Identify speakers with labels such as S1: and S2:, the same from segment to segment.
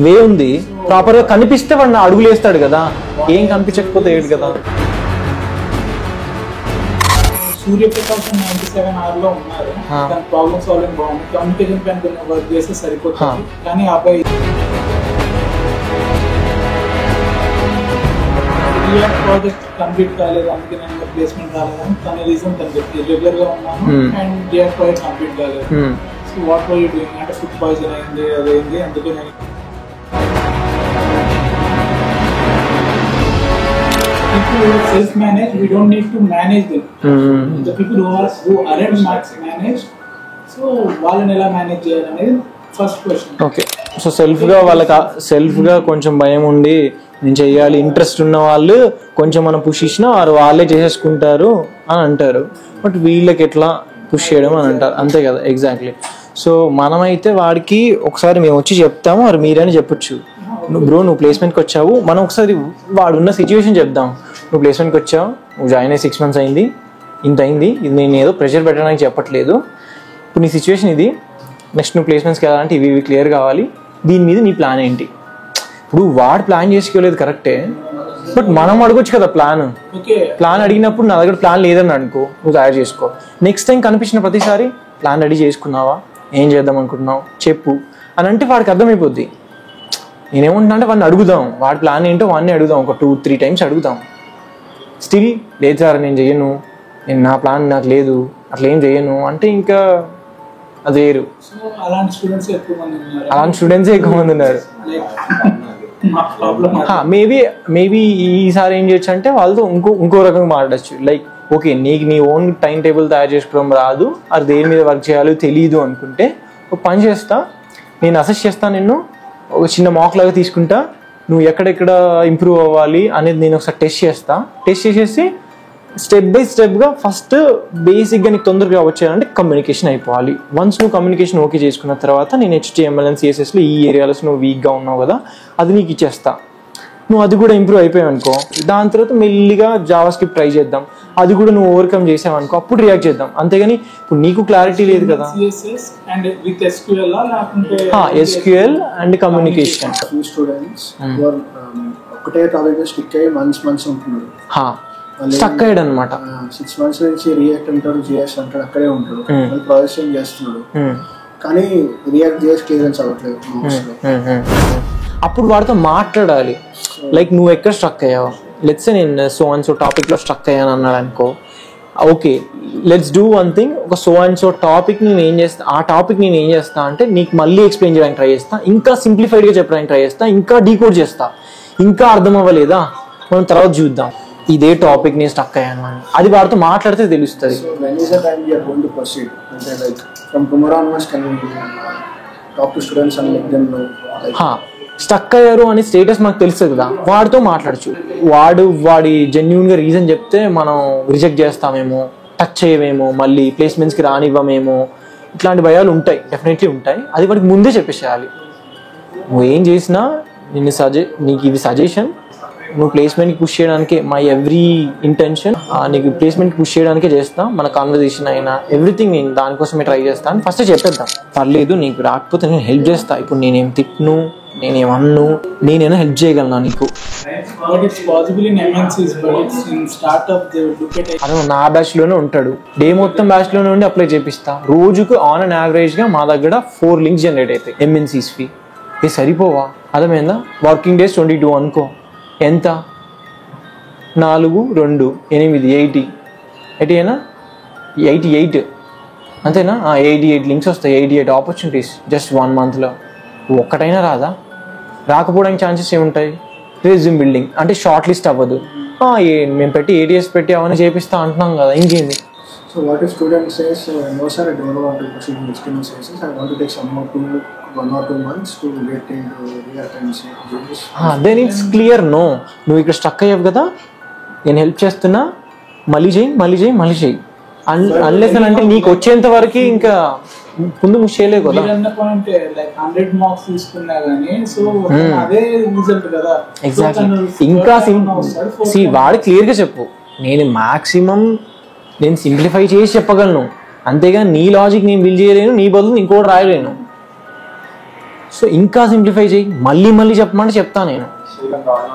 S1: వే ఉంది, ప్రాపర్గా కనిపిస్తే వాడిని అడుగులు వేస్తాడు కదా, ఏం కనిపించకపోతే ఏడు కదా.
S2: సూర్యప్రకాశం 97R లో ఉన్నారు, ప్రాబ్లమ్ సాల్వింగ్ బాగుంది, కమ్యూనికేషన్ పైన కొంచెం వర్క్ చేస్తే సరిపోతుంది. కానీ ఆ అబ్బాయి రియాక్ట్ ప్రాజెక్ట్ కంప్లీట్ కాలేదు, అందుకే నేను ప్లేస్మెంట్ రాలేదని తన రీజన్ తను చెప్తే రెగ్యులర్ గా ఉన్నాను అండ్ రియాక్ట్ ప్రాజెక్ట్ కంప్లీట్ కాలేదు. So what were you doing అంటే ఫుడ్ పాయిజన్ అయింది, అదైంది, అందుకే నేను people self manage, we don't need to manage them. The people who aren't managed, so వాళ్ళని ఎలా మేనేజ్ చేయాలనేది ఫస్ట్ క్వశ్చన్.
S1: ఓకే, సో సెల్ఫ్గా వాళ్ళకి సెల్ఫ్గా కొంచెం భయం ఉండి నేను చెయ్యాలి ఇంట్రెస్ట్ ఉన్న వాళ్ళు కొంచెం మనం పుష్ ఇచ్చినా వారు వాళ్ళే చేసేసుకుంటారు అని అంటారు. బట్ వీళ్ళకి ఎట్లా పుష్ చేయడం అని అంటారు, అంతే కదా. ఎగ్జాక్ట్లీ. సో మనమైతే వాడికి ఒకసారి మేము వచ్చి చెప్తాము, మరి మీరైనా చెప్పొచ్చు, బ్రో నువ్వు ప్లేస్మెంట్కి వచ్చావు, మనం ఒకసారి వాడున్న సిచ్యువేషన్ చెప్దాం. నువ్వు ప్లేస్మెంట్కి వచ్చావు, నువ్వు జాయిన్ అయ్యి 6 months అయింది, ఇంత అయింది, ఇది నేను ఏదో ప్రెషర్ పెట్టడానికి చెప్పట్లేదు, ఇప్పుడు నీ సిచ్యువేషన్ ఇది, నెక్స్ట్ నువ్వు ప్లేస్మెంట్స్కి వెళ్ళాలంటే ఇవి క్లియర్ కావాలి, దీని మీద నీ ప్లాన్ ఏంటి. ఇప్పుడు వాడు ప్లాన్ చేసుకోలేదు కరెక్టే, బట్ మనం అడగొచ్చు కదా ప్లాన్ అడిగినప్పుడు నా దగ్గర ప్లాన్ లేదని అనుకో, నువ్వు తయారు చేసుకో. నెక్స్ట్ టైం కనిపించిన ప్రతిసారి ప్లాన్ రెడీ చేసుకున్నావా, ఏం చేద్దాం అనుకుంటున్నావు చెప్పు అని అంటే వాడికి అర్థమైపోద్ది. నేనేమంటున్నా అంటే వాడిని అడుగుదాం, వాడి ప్లాన్ ఏంటో వాడిని అడుగుదాం, ఒక 2-3 times అడుగుదాం. స్టిల్ లేదు సార్ నేను చెయ్యను, నేను నా ప్లాన్ నాకు లేదు, అట్లా ఏం చెయ్యను అంటే ఇంకా అది వేరు.
S2: అలాంటి స్టూడెంట్సే ఎక్కువ మంది ఉన్నారు.
S1: మేబీ ఈసారి ఏం చేయొచ్చు అంటే వాళ్ళతో ఇంకో రకంగా మాట్లాడచ్చు. లైక్ ఓకే నీకు నీ ఓన్ టైం టేబుల్ తయారు చేసుకోవడం రాదు, అది దేని మీద వర్క్ చేయాలో తెలియదు అనుకుంటే ఒక పని చేస్తా, నేను అసెస్ చేస్తా, నిన్ను ఒక చిన్న మాక్ లాగా తీసుకుంటా, నువ్వు ఎక్కడెక్కడ ఇంప్రూవ్ అవ్వాలి అనేది నేను ఒకసారి టెస్ట్ చేసేసి స్టెప్ బై స్టెప్గా ఫస్ట్ బేసిక్గా నీకు తొందరగా వచ్చేయాలంటే కమ్యూనికేషన్ అయిపోవాలి. వన్స్ నువ్వు కమ్యూనికేషన్ ఓకే చేసుకున్న తర్వాత నేను HTML and CSSలో ఈ ఏరియాలో నువ్వు వీక్గా ఉన్నావు కదా అది నీకు ఇచ్చేస్తా, నువ్వు అది కూడా ఇంప్రూవ్ అయిపోయావు అనుకో, దాని తర్వాత మెల్లిగా జావా స్క్రిప్ట్ ట్రై చేద్దాం, అది కూడా నువ్వు ఓవర్కమ్ చేసావు అనుకో అప్పుడు రియాక్ట్ చేద్దాం. అంతేగాని ఇప్పుడు నీకు క్లారిటీ లేదు కదా. SQL అండ్ కమ్యూనికేషన్
S3: ఒకటే టాపిక్ స్టిక్ అయ్యి మంత్స్ ఉంటున్నారు,
S1: స్టక్ అయ్యాడు అనమాట.
S3: 6 months నుంచి రియాక్ట్ అంటాడు, JS అంటాడు, అక్కడే ఉంటాడు, ప్రాసెసింగ్ చేస్తున్నాడు, కానీ రియాక్ట్ JS క్లియరెన్స్ అవ్వట్లేదు.
S1: అప్పుడు వాడితో మాట్లాడాలి, లైక్ నువ్వు ఎక్కడ స్ట్రక్ అయ్యావు, లెట్స్ నేను సో అండ్ సో టాపిక్లో స్ట్రక్ అయ్యాను అన్నాడు అనుకో, okay let's do one thing, ఒక సో అండ్ సో టాపిక్ నేను ఏం చేస్తా, ఆ టాపిక్ నేను ఏం చేస్తా అంటే నీకు మళ్ళీ ఎక్స్ప్లెయిన్ చేయడానికి ట్రై చేస్తా, ఇంకా సింప్లిఫైడ్గా చెప్పడానికి ట్రై చేస్తా, ఇంకా డీకోడ్ చేస్తా, ఇంకా అర్థం అవ్వలేదా మనం తర్వాత చూద్దాం, ఇదే టాపిక్ నేను స్టక్ అయ్యాను అని అది వాడితో మాట్లాడితే తెలుస్తుంది. స్టక్ అయ్యారు అని స్టేటస్ మనకు తెలుస్తుంది కదా, వాడితో మాట్లాడచ్చు. వాడి జెన్యూన్గా రీజన్ చెప్తే మనం రిజెక్ట్ చేస్తామేమో, టచ్ చేయమేమో, మళ్ళీ ప్లేస్మెంట్స్కి రానివ్వమేమో, ఇట్లాంటి భయాలు ఉంటాయి, డెఫినెట్లీ ఉంటాయి. అది వాడికి ముందే చెప్పేసేయాలి. నువ్వు ఏం చేసినా నీకు ఇది సజెషన్, నువ్వు ప్లేస్మెంట్కి పుష్ చేయడానికే మై ఎవ్రీ ఇంటెన్షన్, నీకు ప్లేస్మెంట్కి పుష్ చేయడానికే చేస్తా, మన కాన్వర్జేషన్ అయినా ఎవ్రీథింగ్ నేను దానికోసమే ట్రై చేస్తాను ఫస్ట్ చెప్పేద్దాం. పర్లేదు నీకు రాకపోతే నేను హెల్ప్ చేస్తా, ఇప్పుడు నేనేం తిట్ను, నేనేమన్ను, నేనైనా హెల్ప్ చేయగలను నీకు. అదే నా బ్యాచ్లోనే ఉంటాడు, డే మొత్తం బ్యాచ్లోనే ఉండి అప్లై చేపిస్తా, రోజుకు ఆన్ అండ్ యావరేజ్గా మా దగ్గర 4 links జనరేట్ అవుతాయి MNCs కి. ఇది సరిపోవా? అర్థమైందా? వర్కింగ్ డేస్ 22 అనుకో, ఎంత 4, 2, 8, 80 అయినా 88 అంతేనా? 88 links వస్తాయి, 88 ఆపర్చునిటీస్ జస్ట్ 1 monthలో. ఒక్కటైనా రాదా? రాకపోవడానికి ఛాన్సెస్ ఏముంటాయి? రెజ్యూమ్ బిల్డింగ్ అంటే షార్ట్ లిస్ట్ అవ్వదు, మేము పెట్టి ATS పెట్టి అవన్నీ చేపిస్తా అంటున్నాం కదా, ఇంకేంది?
S3: So what if student says, no sir, I don't want to proceed with HTML CSS, I want to take some more 1 or 2 months to get into React and JS.
S1: Then it's clear no. నువ్వు ఇక్కడ stuck అయ్యావు కదా, నేను help చేస్తున్నా, మళ్ళీ చేయి unless అని అంటే నీకు వచ్చేంత వరకు ఇంకా ముందు నువ్వు చేయలేవు కదా. ఇంకా వాడు క్లియర్గా చెప్పు, నేను మాక్సిమం నేను సింప్లిఫై చేసి చెప్పగలను, అంతేగాని నీ లాజిక్ నేను బిల్డ్ చేయలేను, నీ బదులు ఇంకోటి రాయలేను. సో ఇంకా సింప్లిఫై చేయి, మళ్ళీ మళ్ళీ చెప్పమంటే చెప్తాను నేను.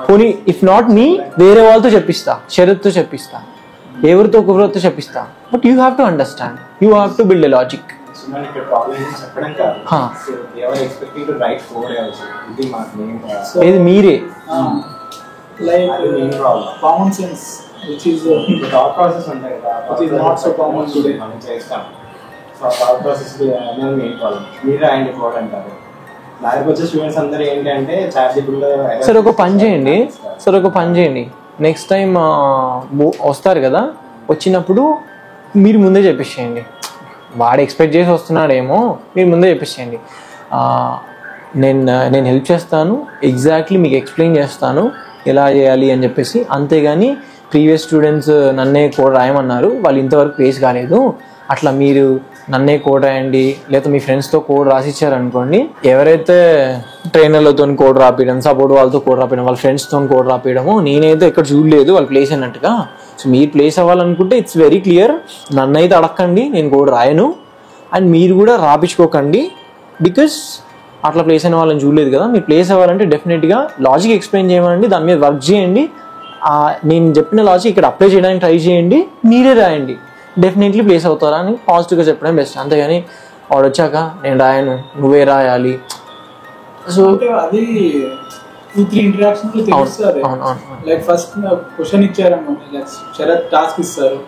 S1: పోనీ ఇఫ్ నాట్ మీ, వేరే వాళ్ళతో చెప్పిస్తా, శరత్తో చెప్పిస్తా, ఎవరితో ఒకరితో చెప్పిస్తా. But you have to understand, you have to build a logic. ఏది మీరే
S2: like common sense, which is
S4: thought process ఉంటాయి కదా,
S2: which is not so common today.
S4: మనం చేస్తాం. సో థాట్ ప్రాసెస్ అనేది మెయిన్ ప్రాబ్లం. మీరు రాయండి కోడ్ అంటారు, దానికి వచ్చే స్టూడెంట్స్ అందరూ ఏంటంటే చార్జబుల్.
S1: సరే ఒక పని చేయండి, నెక్స్ట్ టైం వస్తారు కదా, వచ్చినప్పుడు మీరు ముందే చెప్పేసేయండి. వాడు ఎక్స్పెక్ట్ చేసి వస్తున్నాడేమో, మీరు ముందే చెప్పేసేయండి. నేను హెల్ప్ చేస్తాను, ఎగ్జాక్ట్లీ మీకు ఎక్స్ప్లెయిన్ చేస్తాను ఎలా చేయాలి అని చెప్పేసి. అంతేగాని ప్రీవియస్ స్టూడెంట్స్ నన్నే కోడ్ రాయమన్నారు, వాళ్ళు ఇంతవరకు పేస్ కాలేదు, అట్లా మీరు నన్నే కోడ్ రాయండి, లేదా మీ ఫ్రెండ్స్తో కోడ్ రాసిచ్చారనుకోండి. ఎవరైతే ట్రైనర్లతో కోడ్ రాపియడం, సపోర్ట్ వాళ్ళతో కోడ్ రాపియడం, వాళ్ళ ఫ్రెండ్స్తో కోడ్ రాపియడము నేనైతే ఎక్కడ చూడలేదు వాళ్ళు ప్లేస్ అన్నట్టుగా. సో మీరు ప్లేస్ అవ్వాలనుకుంటే ఇట్స్ వెరీ క్లియర్, నన్నైతే అడగండి, నేను కోడ్ రాయను. అండ్ మీరు కూడా రాపించుకోకండి, బికాస్ అట్లా ప్లేస్ అయిన వాళ్ళని చూడలేదు కదా. మీరు ప్లేస్ అవ్వాలంటే డెఫినెట్గా లాజిక్ ఎక్స్ప్లెయిన్ చేయమండి, దాని మీద వర్క్ చేయండి. నేను చెప్పిన లాజిక్ ఇక్కడ అప్లై చేయడానికి ట్రై చేయండి, మీరే రాయండి, డెఫినెట్లీ ప్లేస్ అవుతారా అని పాజిటివ్గా చెప్పడం బెస్ట్. అంతేగాని వాడు వచ్చాక నేను రాయను, నువ్వే రాయాలి. సో
S2: అది 2-3 ఇంటరాక్షన్స్ తెలుస్తుంది. లైక్ ఫస్ట్ క్వశ్చన్ ఇచ్చారన్నమాట, శరత్ టాస్క్ ఇస్తారు,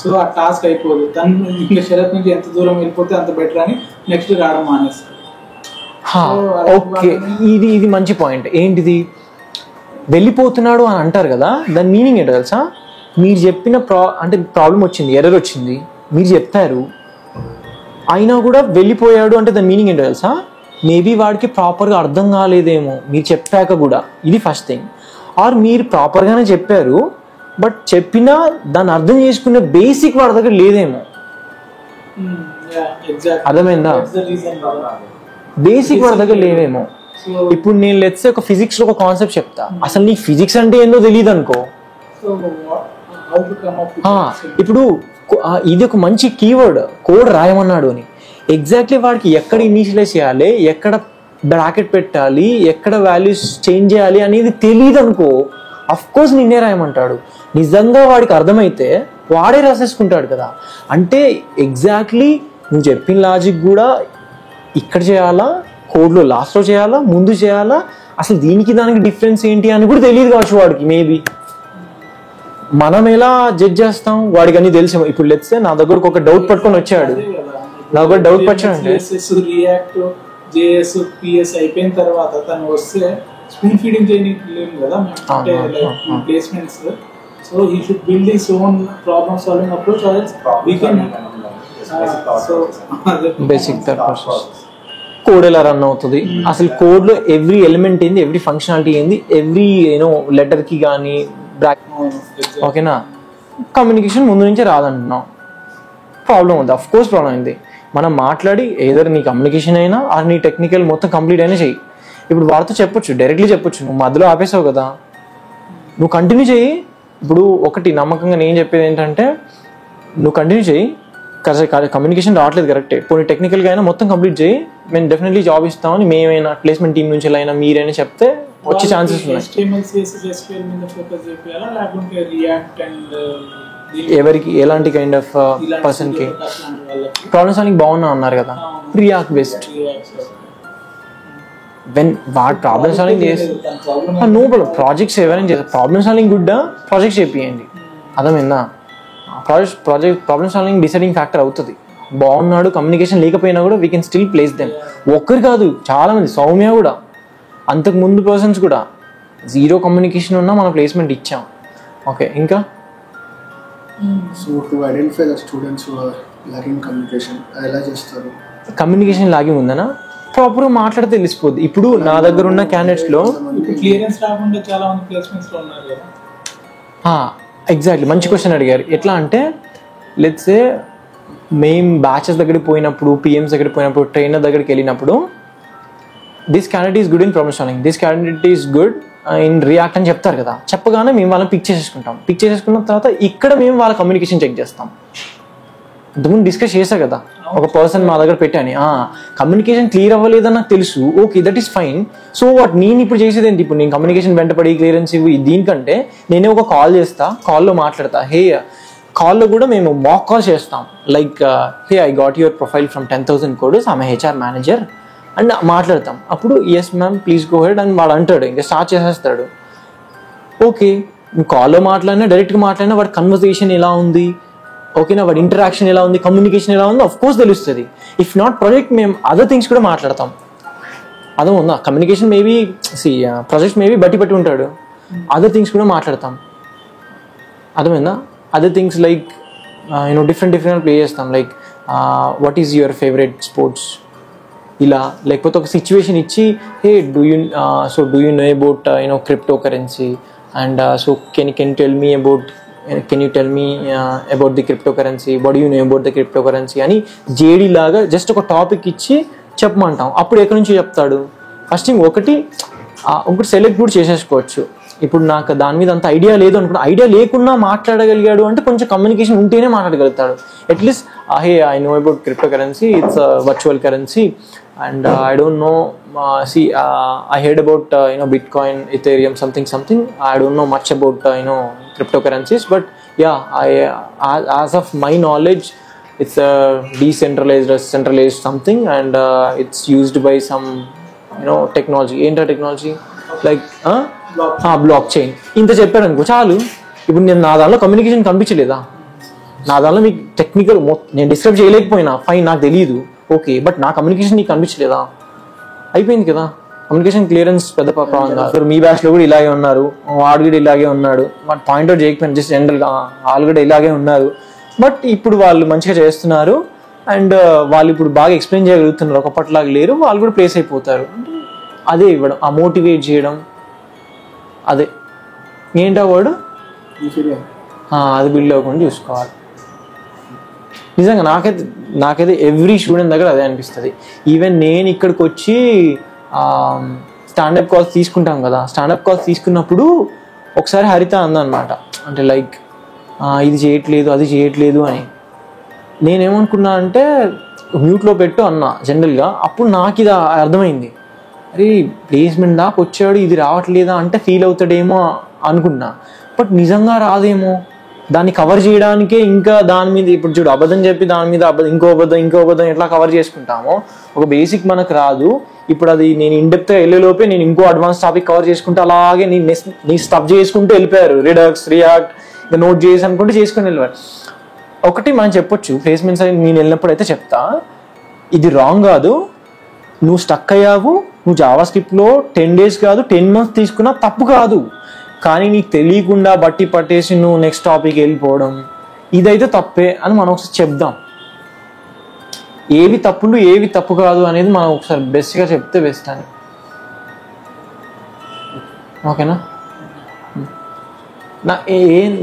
S2: సో ఆ టాస్క్ అయిపోదు, తను ఇంకా శరత్ నుంచి ఎంత దూరం వెళ్ళిపోతే అంత బెటర్ అని నెక్స్ట్ రావడం మానేస్తారు.
S1: ఓకే, ఇది మంచి పాయింట్. ఏంటిది వెళ్ళిపోతున్నాడు అని అంటారు కదా, దాని మీనింగ్ ఏంటో తెలుసా? మీరు చెప్పిన అంటే ప్రాబ్లం వచ్చింది, ఎర్రర్ వచ్చింది, మీరు చెప్తారు, అయినా కూడా వెళ్ళిపోయాడు అంటే దాని మీనింగ్ ఏంటో తెలుసా? మేబీ వాడికి ప్రాపర్గా అర్థం కాలేదేమో మీరు చెప్పాక కూడా, ఇది ఫస్ట్ థింగ్. ఆర్ మీరు ప్రాపర్గానే చెప్పారు, బట్ చెప్పినా దాన్ని అర్థం చేసుకునే బేసిక్ వాడి దగ్గర లేదేమో. అర్థమైందా? బేసిక్ వాడి దగ్గర లేవేమో. ఇప్పుడు నేను లెట్స్ ఒక ఫిజిక్స్ లో ఒక కాన్సెప్ట్ చెప్తా, అసలు నీకు ఫిజిక్స్ అంటే ఏందో తెలియదు అనుకో. ఇప్పుడు ఇది ఒక మంచి కీవర్డ్, కోడ్ రాయమన్నాడు అని, ఎగ్జాక్ట్లీ వాడికి ఎక్కడ ఇనిషియలైజ్ చేయాలి, ఎక్కడ బ్రాకెట్ పెట్టాలి, ఎక్కడ వాల్యూస్ చేంజ్ చేయాలి అనేది తెలియదు అనుకో, అఫ్ కోర్స్ నిన్నే రాయమంటాడు. నిజంగా వాడికి అర్థమైతే వాడే రాసేసుకుంటాడు కదా. అంటే ఎగ్జాక్ట్లీ నువ్వు చెప్పిన లాజిక్ కూడా ఇక్కడ చేయాలా, కోడ్లో లాస్ట్లో చేయాలా, ముందు చేయాలా, అసలు దీనికి దానికి డిఫరెన్స్ ఏంటి అని కూడా తెలియదు కావచ్చు వాడికి. మేబీ మనం ఎలా జడ్జ్ చేస్తాం, వాడికి అన్ని తెలిసి. ఇప్పుడు లెట్స్ నా దగ్గరకు ఒక డౌట్ పట్టుకొని వచ్చాడు, నా దగ్గర డౌట్ పట్టాడంటే
S2: రియాక్ట్ జేఎస్ పిఎస్ అయిపోయిన తర్వాత తను వస్తే స్పూన్ ఫీడింగ్ చేయలేము కదా placements. So he should build his own problem solving approach.
S1: Basic code ఎలా రన్ అవుతుంది, అసలు కోడ్లో ఎవ్రీ ఎలిమెంట్ ఏంది, ఎవ్రీ ఫంక్షనాలిటీ ఏంది, ఎవ్రీ లెటర్కి కానీ ఓకేనా. కమ్యూనికేషన్ ముందు నుంచే రాదంటున్నాం, ప్రాబ్లం ఉంది, అఫ్ కోర్స్ ప్రాబ్లం అయింది. మనం మాట్లాడి ఏదైనా నీ కమ్యూనికేషన్ అయినా ఆర్ నీ టెక్నికల్ మొత్తం కంప్లీట్ అయినా చెయ్యి. ఇప్పుడు వాడితో చెప్పొచ్చు, డైరెక్ట్లీ చెప్పొచ్చు, నువ్వు మధ్యలో ఆపేసావు కదా, నువ్వు కంటిన్యూ చెయ్యి. ఇప్పుడు ఒకటి నమ్మకంగా నేను చెప్పేది ఏంటంటే, నువ్వు కంటిన్యూ చెయ్యి, కమ్యూనికేషన్ రావట్లేదు కరెక్టే, పోనీ టెక్నికల్గా అయినా మొత్తం కంప్లీట్ చేయి, మేము డెఫినెట్లీ జాబ్ ఇస్తామని మేమైనా ప్లేస్మెంట్ టీం నుంచి అయినా మీరైనా చెప్తే వచ్చే ఛాన్సెస్ ఉన్నాయి. ఎవరికి ఎలాంటి కైండ్ ఆఫ్ పర్సన్కి ప్రాబ్లమ్ సాల్వింగ్ బాగున్నా అన్నారు కదా, రియాక్ట్ బేస్డ్. వెన్ వాడు ప్రాబ్లమ్ సాల్వింగ్ చేస్తే నో ప్రాబ్లం, ప్రాజెక్ట్స్ ఎవరైనా చేస్తారు, ప్రాబ్లమ్ సాల్వింగ్ గుడ్డా ప్రాజెక్ట్స్ చేపియండి, అర్థమైందా? Project problem solving deciding factor అవుతుంది. బాగున్నాడు, కమ్యూనికేషన్ లేకపోయినా కూడా we can still place them. ఒక్కరు కాదు, చాలామంది, సౌమ్య కూడా, అంతకు ముందు పర్సన్స్ కూడా జీరో కమ్యూనికేషన్ ఉన్నా మనం ప్లేస్మెంట్ ఇచ్చాం. ఓకే, ఇంకా
S3: so to identify the students who are lacking communication ఎలా చేస్తారు?
S1: కమ్యూనికేషన్ లాగింగ్ ఉందనా ప్రాపర్గా మాట్లాడితే తెలిసిపోద్ది. ఇప్పుడు నా దగ్గర ఉన్న క్యాండిడేట్స్లో
S2: క్లియరెన్స్ రాకుండా చాలా మంది ప్లేస్మెంట్స్లో ఉన్నారు కదా.
S1: ఎగ్జాక్ట్లీ, మంచి క్వశ్చన్ అడిగారు. ఎట్లా అంటే లెట్స్ సే మేము బ్యాచెస్ దగ్గరికి పోయినప్పుడు, పిఎంస్ దగ్గరికి పోయినప్పుడు, ట్రైనర్ దగ్గరికి వెళ్ళినప్పుడు this candidate is good in problem solving, this candidate is good in react అని చెప్తారు కదా. చెప్పగానే మేము వాళ్ళని పిక్ చేసేసుకుంటాం. పిక్ చేసేసుకున్న తర్వాత ఇక్కడ మేము వాళ్ళ కమ్యూనికేషన్ చెక్ చేస్తాం. ఇంతకుముందు డిస్కస్ చేశారు కదా, ఒక పర్సన్ మా దగ్గర పెట్టాను, కమ్యూనికేషన్ క్లియర్ అవ్వలేదని నాకు తెలుసు, okay that is fine. So what నేను ఇప్పుడు చేసేది ఏంటి, ఇప్పుడు నేను కమ్యూనికేషన్ వెంటపడి క్లియరెన్స్ ఇవ్వు, దీనికంటే నేనే ఒక కాల్ చేస్తా, కాల్లో మాట్లాడతా. హే, కాల్లో కూడా మేము మాక్ కాల్ చేస్తాం, like hey I got your profile from 10,000 Coders, ఆమె హెచ్ఆర్ మేనేజర్ అండ్ మాట్లాడతాం. అప్పుడు yes ma'am please go ahead అని వాడు అంటాడు, ఇంకా స్టార్ట్ చేసేస్తాడు. ఓకే, నువ్వు కాల్లో మాట్లాడినా డైరెక్ట్గా మాట్లాడినా వాడి కన్వర్సేషన్ ఎలా ఉంది, ఓకేనా, వాడి ఇంటరాక్షన్ ఎలా ఉంది, కమ్యూనికేషన్ ఎలా ఉంది, ఆఫ్ కోర్స్ తెలుస్తుంది. ఇఫ్ నాట్ ప్రాజెక్ట్ మేము అదర్ థింగ్స్ కూడా మాట్లాడతాం. అదే ఉందా, కమ్యూనికేషన్ మేబీ ప్రాజెక్ట్ మేబీ బట్టి ఉంటాడు, అదర్ థింగ్స్ కూడా మాట్లాడతాం. అర్థమైందా, other things like different play చేస్తాం, like what is your favourite sports ఇలా, లేకపోతే ఒక సిచ్యువేషన్ ఇచ్చి hey do you know about crypto currency and so can you tell me about the cryptocurrency, what do you know about the cryptocurrency అని JD లాగా just ఒక topic ఇచ్చి చెప్పమంటాం. అప్పుడు ఎక్కడి నుంచి చెప్తాడు, ఫస్ట్ థింగ్ ఒకటి సెలెక్ట్ కూడా చేసేసుకోవచ్చు. ఇప్పుడు నాకు దాని మీద అంత ఐడియా లేదు అనుకున్నా, ఐడియా లేకున్నా మాట్లాడగలిగాడు అంటే కొంచెం కమ్యూనికేషన్ ఉంటేనే మాట్లాడగలుగుతాడు. At least hey I know about cryptocurrency, it's virtual currency and I don't know, I heard about Bitcoin, Ethereum, something. I don't know much about cryptocurrencies, but yeah, as of my knowledge, it's a decentralized or centralized something, and it's used by some technology. Enter technology like block chain. ఇంత చెప్పాడు అనుకో చాలు. ఇప్పుడు నేను నా దానిలో communication కనిపించలేదా, నా దానిలో మీకు టెక్నికల్ నేను డిస్క్రైబ్ చేయలేకపోయినా ఫైన్, నాకు తెలియదు, ఓకే, బట్ నా కమ్యూనికేషన్ నీకు కనిపించలేదా, అయిపోయింది కదా. కమ్యూనికేషన్ క్లియరెన్స్ పెద్ద ప్రాబ్లం కాదు. మీ బ్యాచ్లో కూడా ఇలాగే ఉన్నారు, వాడు కూడా ఇలాగే ఉన్నాడు, బట్ పాయింట్ అవుట్ చేయకపోయినా జస్ట్ జనరల్గా వాళ్ళు కూడా ఇలాగే ఉన్నారు, బట్ ఇప్పుడు వాళ్ళు మంచిగా చేస్తున్నారు అండ్ వాళ్ళు ఇప్పుడు బాగా ఎక్స్ప్లెయిన్ చేయగలుగుతున్నారు, ఒకప్పటిలాగా లేరు, వాళ్ళు కూడా ప్లేస్ అయిపోతారు. అదే ఇవ్వడం, ఆ మోటివేట్ చేయడం, అదే ఏంటా వర్డ్, అది బిల్డ్ అవ్వకుండా చూసుకోవాలి. నిజంగా నాకైతే ఎవ్రీ స్టూడెంట్ దగ్గర అదే అనిపిస్తుంది. ఈవెన్ నేను ఇక్కడికి వచ్చి స్టాండప్ కాల్స్ తీసుకుంటాం కదా, స్టాండప్ కాల్స్ తీసుకున్నప్పుడు ఒకసారి హరిత అందనమాట, అంటే లైక్ ఇది చేయట్లేదు అది చేయట్లేదు అని. నేనేమనుకున్నా అంటే మ్యూట్లో పెట్టు అన్నా జనరల్గా. అప్పుడు నాకు ఇది అర్థమైంది, అరే ప్లేస్మెంట్ దాకా వచ్చాడు ఇది రావట్లేదా అంటే ఫీల్ అవుతాడేమో అనుకున్నా, బట్ నిజంగా రాదేమో. దాన్ని కవర్ చేయడానికే ఇంకా దాని మీద ఇప్పుడు చూడు అబద్ధం చెప్పి దాని మీద ఇంకో అబద్ధం ఎట్లా కవర్ చేసుకుంటామో, ఒక బేసిక్ మనకు రాదు. ఇప్పుడు అది నేను ఇన్డెప్త్గా వెళ్ళేలోపే నేను ఇంకో అడ్వాన్స్ టాపిక్ కవర్ చేసుకుంటే అలాగే నీ స్టఫ్ చేసుకుంటూ వెళ్ళిపోయారు, రిడక్స్ రియాక్ట్ ఇంకా నోట్ చేసి అనుకుంటే చేసుకుని వెళ్ళిపోయారు. ఒకటి మనం చెప్పొచ్చు, ప్లేస్మెంట్స్ అని నేను వెళ్ళినప్పుడు అయితే చెప్తా, ఇది రాంగ్ కాదు, నువ్వు స్టక్ అయ్యావు, నువ్వు జావా స్క్రిప్ట్లో 10 days కాదు 10 months తీసుకున్నా తప్పు కాదు, కానీ నీకు తెలియకుండా బట్టి పట్టేసి నువ్వు నెక్స్ట్ టాపిక్ వెళ్ళిపోవడం ఇదైతే తప్పే అని మనం ఒకసారి చెప్దాం. ఏవి తప్పులు ఏవి తప్పు కాదు అనేది మనం ఒకసారి బెస్ట్గా చెప్తే బెస్ట్ అని. ఓకేనా,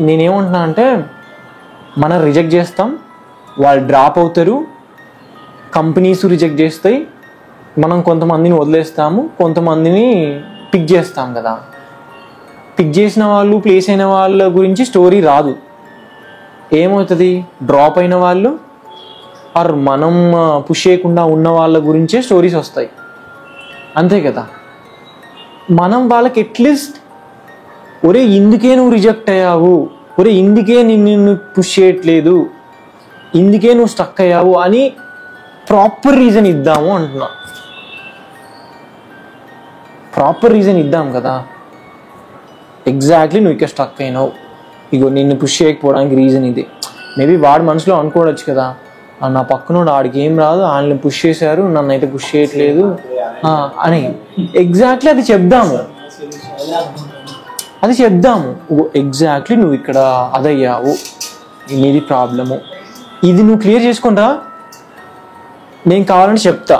S1: నేనేమంటున్నా అంటే మనం రిజెక్ట్ చేస్తాం, వాళ్ళు డ్రాప్ అవుతారు, కంపెనీస్ రిజెక్ట్ చేస్తాయి, మనం కొంతమందిని వదిలేస్తాము, కొంతమందిని పిక్ చేస్తాం కదా. పిక్ చేసిన వాళ్ళు ప్లేస్ అయిన వాళ్ళ గురించి స్టోరీ రాదు, ఏమవుతుంది డ్రాప్ అయిన వాళ్ళు ఆర్ మనం పుష్ చేయకుండా ఉన్న వాళ్ళ గురించే స్టోరీస్ వస్తాయి, అంతే కదా. మనం వాళ్ళకి అట్లీస్ట్ ఒరే ఇందుకే నువ్వు రిజెక్ట్ అయ్యావు, ఒరే ఇందుకే నిన్ను పుష్ చేయట్లేదు, ఇందుకే నువ్వు స్టక్ అయ్యావు అని ప్రాపర్ రీజన్ ఇద్దాము అంటున్నా. ప్రాపర్ రీజన్ ఇద్దాం కదా, ఎగ్జాక్ట్లీ నువ్వు ఇక్కడ స్టక్ అయినావు, ఇగో నిన్ను పుష్ చేయకపోవడానికి రీజన్ ఇది. మేబీ వాడు మనసులో అనుకోవచ్చు కదా, నా పక్కన ఆడికి ఏం రాదు, ఆయనని పుష్ చేశారు నన్ను అయితే పుష్ చేయట్లేదు అని. ఎగ్జాక్ట్లీ అది చెప్దాము, ఎగ్జాక్ట్లీ నువ్వు ఇక్కడ అదయ్యావు, నీది ప్రాబ్లము, ఇది నువ్వు క్లియర్ చేసుకుంటా, నేను కావాలంటే చెప్తా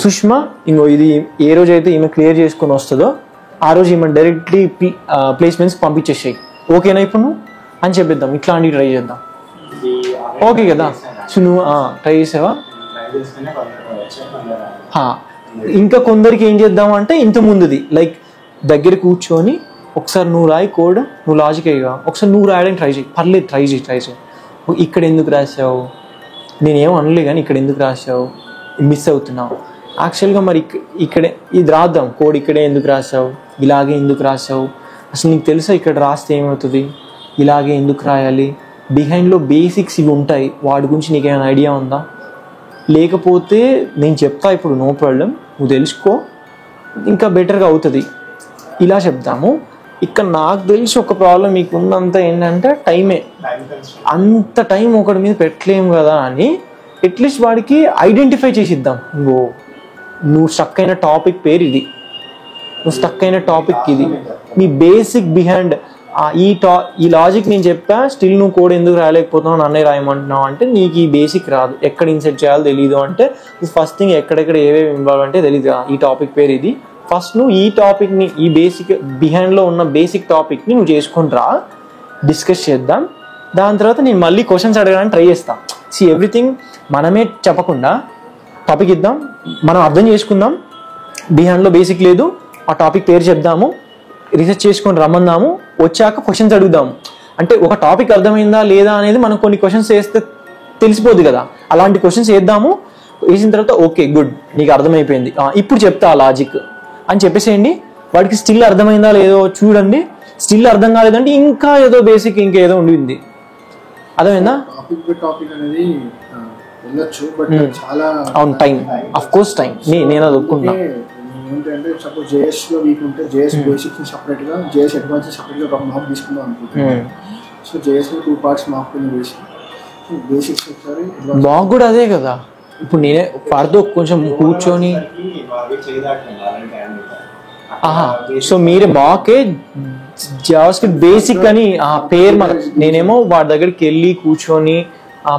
S1: సుష్మా ఇంకో ఇది ఏ రోజు అయితే ఈమె క్లియర్ చేసుకొని వస్తుందో ఆ రోజు ఈమె డైరెక్ట్లీ ప్లేస్మెంట్స్కి పంపించేసాయి, ఓకేనా ఇప్పుడు నువ్వు అని చెప్పిద్దాం, ఇట్లాంటివి ట్రై చేద్దాం. ఓకే కదా, సో నువ్వు ట్రై చేసావా? ఇంకా కొందరికి ఏం చేద్దాం అంటే ఇంత ముందుది లైక్ దగ్గర కూర్చొని ఒకసారి నువ్వు రాయి కోడ్, నువ్వు లాజిక్ అయ్యగా ఒకసారి నువ్వు రాయడానికి ట్రై చేయి, పర్లేదు ట్రై చేయి, ఇక్కడ ఎందుకు రాసావు, నేనేం అనలే కానీ ఇక్కడ ఎందుకు రాసావు, మిస్ అవుతున్నావు. యాక్చువల్గా మరి ఇక్కడే ఇది రాద్దాం, కోడ్ ఇక్కడే ఎందుకు రాసావు, ఇలాగే ఎందుకు రాసావు, అసలు నీకు తెలుసా ఇక్కడ రాస్తే ఏమవుతుంది, ఇలాగే ఎందుకు రాయాలి, బిహైండ్లో బేసిక్స్ ఇవి ఉంటాయి, వాటి గురించి నీకేమైనా ఐడియా ఉందా, లేకపోతే నేను చెప్తా ఇప్పుడు నో ప్రాబ్లం, నువ్వు తెలుసుకో ఇంకా బెటర్గా అవుతుంది, ఇలా చెప్తాము. ఇక్కడ నాకు తెలిసి ఒక ప్రాబ్లం మీకు ఉన్నంత ఏంటంటే టైమే. అంత టైం ఒకటి మీద పెట్టలేము కదా అని అట్లీస్ట్ వాడికి ఐడెంటిఫై చేసిద్దాం. నువ్వు స్టక్ అయిన టాపిక్ పేరు ఇది, నువ్వు స్టక్ అయిన టాపిక్ ఇది, నీ బేసిక్ బిహైండ్ ఈ లాజిక్ నేను చెప్పా, స్టిల్ నువ్వు కోడ్ ఎందుకు రాయలేకపోతున్నావు, నన్నే రాయమంటున్నావు అంటే నీకు ఈ బేసిక్ రాదు, ఎక్కడ ఇన్సెట్ చేయాలో తెలీదు అంటే ఫస్ట్ థింగ్ ఎక్కడెక్కడ ఏవేవి ఇన్వాల్వ్ అంటే తెలీదు, ఈ టాపిక్ పేరు ఇది, ఫస్ట్ నువ్వు ఈ టాపిక్ని ఈ బేసిక్ బిహైండ్లో ఉన్న బేసిక్ టాపిక్ని నువ్వు చేసుకుని రా, డిస్కస్ చేద్దాం, దాని తర్వాత నేను మళ్ళీ క్వశ్చన్స్ అడగడానికి ట్రై చేస్తాను. ఎవ్రీథింగ్ మనమే చెప్పకుండా టాపిక్ ఇద్దాం, మనం అర్థం చేసుకుందాం, బిహైండ్లో బేసిక్ లేదు, ఆ టాపిక్ పేరు చెప్దాము, రీసెర్చ్ చేసుకొని రమ్మందాము, వచ్చాక క్వశ్చన్స్ అడుగుదాము. అంటే ఒక టాపిక్ అర్థమైందా లేదా అనేది మనం కొన్ని క్వశ్చన్స్ వేస్తే తెలిసిపోద్ది కదా, అలాంటి క్వశ్చన్స్ వేద్దాము. వేసిన తర్వాత ఓకే గుడ్ నీకు అర్థమైపోయింది, ఇప్పుడు చెప్తా ఆ లాజిక్ అని చెప్పేసేయండి. వాడికి స్టిల్ అర్థమైందా లేదో చూడండి, స్టిల్ అర్థం కాలేదంటే ఇంకా ఏదో బేసిక్ ఇంకేదో ఉండింది. అర్థమైందా?
S3: టాపిక్ అనేది వెళ్ళొచ్చు, బట్ చాలా
S1: అవును టైం, అఫ్ కోర్స్ టైం, నేను అది ఒప్పుకుంటా.
S3: ఏంటంటే సపోజ్ జేఎస్ లో వీక్ ఉంటే జేఎస్ బేసిక్స్ సెపరేట్ గా, జేఎస్ అడ్వాన్స్ సెపరేట్ గా ఒక మార్క్ తీసుకుందాం అనుకుంటున్నాను. సో జేఎస్ లో 2 parts మార్క్ వేసి బేసిక్స్ ఒకసారి
S1: మాకు కూడా అదే కదా. ఇప్పుడు నేనే వాడితో కొంచెం కూర్చొని సో మీరు మాకే జావాస్క్రిప్ట్ బేసిక్ అని ఆ పేరు నేనేమో వాడి దగ్గరికి వెళ్ళి కూర్చొని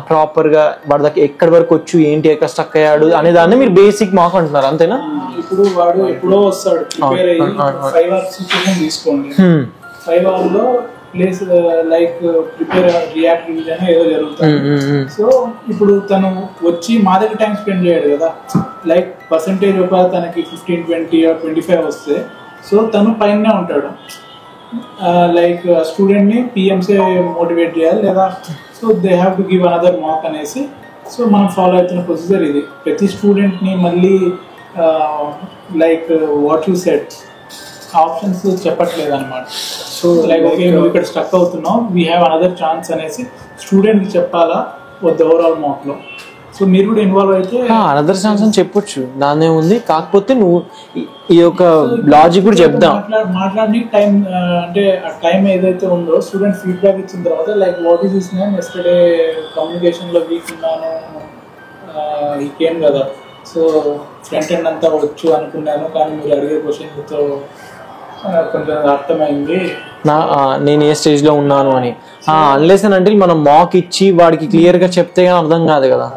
S1: ప్రాపర్ గా వాడి దగ్గర ఎక్కడి వరకు వచ్చు ఏంటి ఎక్కడ స్టక్ అయ్యాడు అనే దాన్ని మీరు బేసిక్ మాకు అంటున్నారు అంతేనా?
S2: ఇప్పుడు వాడు ఎప్పుడో వస్తాడు ప్రిపేర్ అయ్యి 5 hours తీసుకోండి, 5 hours లో place like prepare react revision ఏదో జరుగుతుంది. సో ఇప్పుడు తను వచ్చి మా దగ్గర టైం స్పెండ్ చేయడు కదా, లైక్ పర్సంటేజ్ ఒక తనకి 15, 20 or 25 వస్తే సో తను పైనే ఉంటాడు. లైక్ స్టూడెంట్ ని పిఎంసీ మోటివేట్ చేయాలి లేదా, so they have to give another mark అనేసి. సో మనం ఫాలో అవుతున్న ప్రొసీజర్ ఇది. ప్రతి స్టూడెంట్ ని మళ్ళీ like what you set options చెప్పట్లేదు అనమాట. సో లైక్ ఓకే నువ్వు ఇక్కడ స్టక్ అవుతున్నావు, వీ హ్యావ్ అనదర్ ఛాన్స్ అనేసి స్టూడెంట్కి చెప్పాలా వద్ద ఓవరాల్ మార్క్లో. సో మీరు కూడా ఇన్వాల్వ్ అయితే
S1: అనదర్ ఛాన్స్ అని చెప్పొచ్చు, దాన్నే ఉంది. కాకపోతే నువ్వు ఈ యొక్క లాజిక్ కూడా చెప్దాం.
S2: మాట్లాడి టైం అంటే ఆ టైం ఏదైతే ఉందో స్టూడెంట్ ఫీడ్బ్యాక్ ఇచ్చిన తర్వాత like what is this name, yesterday కమ్యూనికేషన్లో వీక్ ఉన్నాను ఇంకేం కదా, సో ఫ్రంట్ ఎండ్ అంతా వచ్చు అనుకున్నాను కానీ మీరు అడిగే క్వశ్చన్తో కొంచెం అర్థమైంది
S1: నేను ఏ స్టేజ్లో ఉన్నాను అని. అన్లెస్ అని అంటే మనం మాక్ ఇచ్చి వాడికి క్లియర్గా చెప్తే కానీ అర్థం కాదు కదా,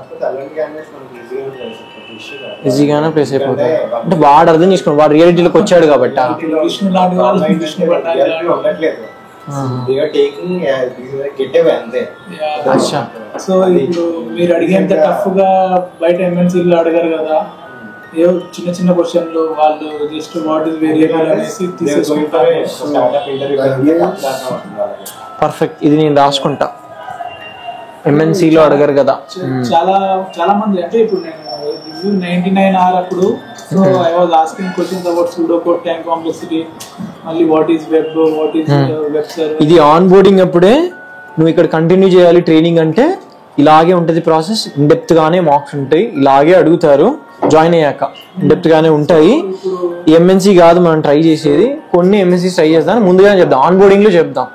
S1: ఈజీగానే ప్లేస్ అయిపోతుంది. అంటే వాడు అర్థం చేసుకోండి, వాడు రియాలిటీలోకి వచ్చాడు కాబట్టి.
S2: సో ఇప్పుడు మీరు అడిగేంత టఫ్ గా బయట ఎంఎన్సీలో అడగారు కదా, ఏవో చిన్న చిన్న క్వశ్చన్లు వాళ్ళు జస్ట్ వాట్ ఇస్ వేరియబుల్ అనేసి తీసేసుకుంటారు.
S1: పర్ఫెక్ట్, ఇది నేను రాసుకుంటా. ఎంఎన్సీలో అడగారు కదా
S2: చాలా చాలా మంది. అంటే ఇప్పుడు నేను 99R అప్పుడు so I was asking questions about pseudo code time complexity, మళ్ళీ what is web, what is web server.
S1: ఇది ఆన్ బోర్డింగ్ అప్పుడే నువ్వు ఇక్కడ కంటిన్యూ చేయాలి ట్రైనింగ్ అంటే ఇలాగే ఉంటుంది ప్రాసెస్. ఇన్డెప్త్ గానే మార్క్స్ ఉంటాయి, ఇలాగే అడుగుతారు. జాయిన్ అయ్యాక ఇన్డెప్త్ గానే ఉంటాయి. ఎంఎన్సీ కాదు మనం ట్రై చేసేది, కొన్ని ఎంఎన్సీ ట్రై చేద్దాం ముందుగానే చెప్దాం, ఆన్ బోర్డింగ్ లో చెప్దాం.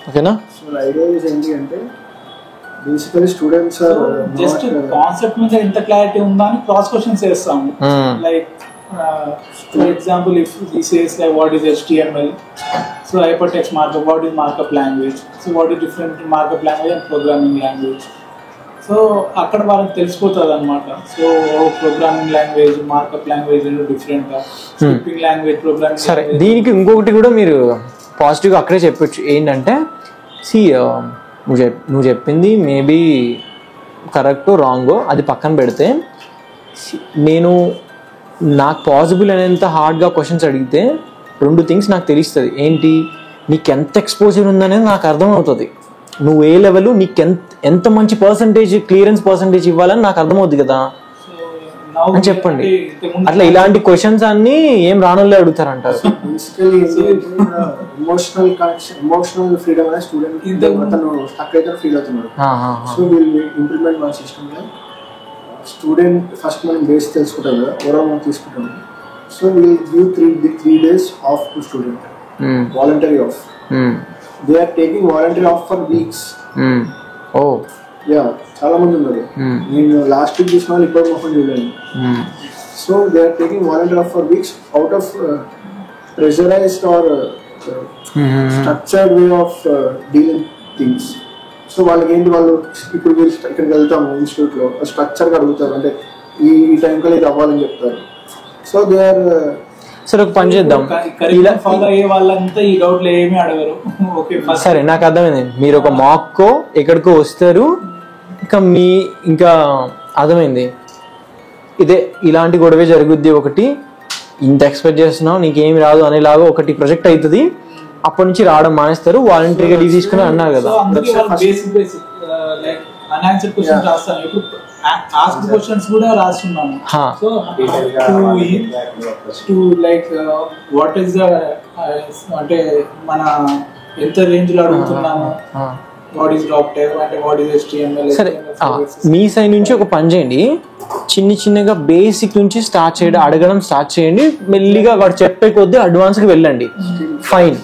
S1: ఓకేనా?
S3: సో ఐడియా ఏంటి అంటే బేసికల్లీ స్టూడెంట్స్
S2: జస్ట్ కాన్సెప్ట్ మీద ఎంత క్లారిటీ ఉందా అని క్రాస్ క్వశ్చన్స్ చేస్తాము. Like for example if this is like what is HTML, so hypertext markup, what is markup language, so what is different markup language and programming language. So అక్కడ వాళ్ళకి తెలిసిపోతుంది అనమాట. So programming language markup language different, scripting language programming.
S1: సరే, దీనికి ఇంకొకటి కూడా మీరు పాజిటివ్గా అక్కడే చెప్పొచ్చు. ఏంటంటే నువ్వు చెప్పింది మేబీ కరెక్టో రాంగో అది పక్కన పెడితే, నాకు పాసిబుల్ అనేంత హార్డ్గా క్వశ్చన్స్ అడిగితే 2 థింగ్స్ నాకు తెలుస్తుంది. ఏంటి, నీకు ఎంత ఎక్స్పోజర్ ఉందనేది నాకు అర్థమవుతుంది. నువ్వు ఏ లెవెల్, నీకు ఎంత మంచి పర్సంటేజ్ క్లియరెన్స్ పర్సంటేజ్ ఇవ్వాలని నాకు అర్థమవుద్ది కదా అని చెప్పండి. అట్లా ఇలాంటి క్వశ్చన్స్ అన్ని ఏం రానోళ్ళే అడుగుతారు అంటారు.
S3: ఎమోషనల్ కనెక్షన్, ఎమోషనల్ ఫ్రీడమ్ అనేది స్టూడెంట్ తను స్టక్ అయితే ఫీల్ అవుతున్నాడు. సో విల్ ఇంప్లిమెంట్ మన సిస్టమ్ లో స్టూడెంట్ ఫస్ట్ మనం బేస్ తెలుసుకుంటాం కదా, ఓవరాల్ మనం తీసుకుంటాం. So will give 3 days off to student, voluntary off. They are taking voluntary off for weeks.
S1: Oh
S3: yeah, చాలా మంది ఉన్నారు. నేను లాస్ట్ వీక్ చూసిన వాళ్ళు ఇప్పుడు మొహం చూడలేను. So they are taking voluntary off for weeks out of pressurised or structured way of dealing things. So వాళ్ళకి ఏంటి, వాళ్ళు ఇప్పుడు ఇక్కడికి వెళ్తాము ఇన్స్టిట్యూట్ లో స్ట్రక్చర్ గా అడుగుతారు, అంటే ఈ టైం కల్లా ఇది అవ్వాలని చెప్తారు. సో దే ఆర్
S1: సరే ఒక పని చేద్దాం,
S2: ఫాలో అయ్యే వాళ్ళంతా ఈ డౌట్లు ఏమీ అడగరు. ఓకే
S1: సరే నాకు అర్థమైంది. మీరు ఒక మాక్కో ఎక్కడికో వస్తారు, ఇంకా అర్థమైంది ఇదే ఇలాంటి గొడవే జరుగుద్ది. ఒకటి ఇంత ఎక్స్పెక్ట్ చేస్తున్నావు, నీకేమి రాదు అనేలాగా ఒకటి ప్రొజెక్ట్ అవుతుంది. అప్పటి నుంచి రావడం మానేస్తారు, వాలంటరీగా లీవ్ తీసుకుని అన్నారు కదా.
S2: అన్ఆన్సర్డ్ క్వశ్చన్స్ రాస్తాను, ఇప్పుడు ఆస్క్డ్ క్వశ్చన్స్ కూడా రాస్తున్నాను. So to like what is the అంటే మన ఎంత రేంజ్ లో అడుగుతున్నాము, వాట్ ఈస్ డ్రాప్ టైప్ అంటే వాట్ ఈస్ HTML.
S1: సరే మీ సైడ్ నుంచి ఒక పని చేయండి, చిన్నగా బేసిక్ నుంచి స్టార్ట్ చేయడం, అడగడం స్టార్ట్ చేయండి. మెల్లిగా వాడు చెప్పే కొద్దీ అడ్వాన్స్ కి వెళ్ళండి. ఫైన్.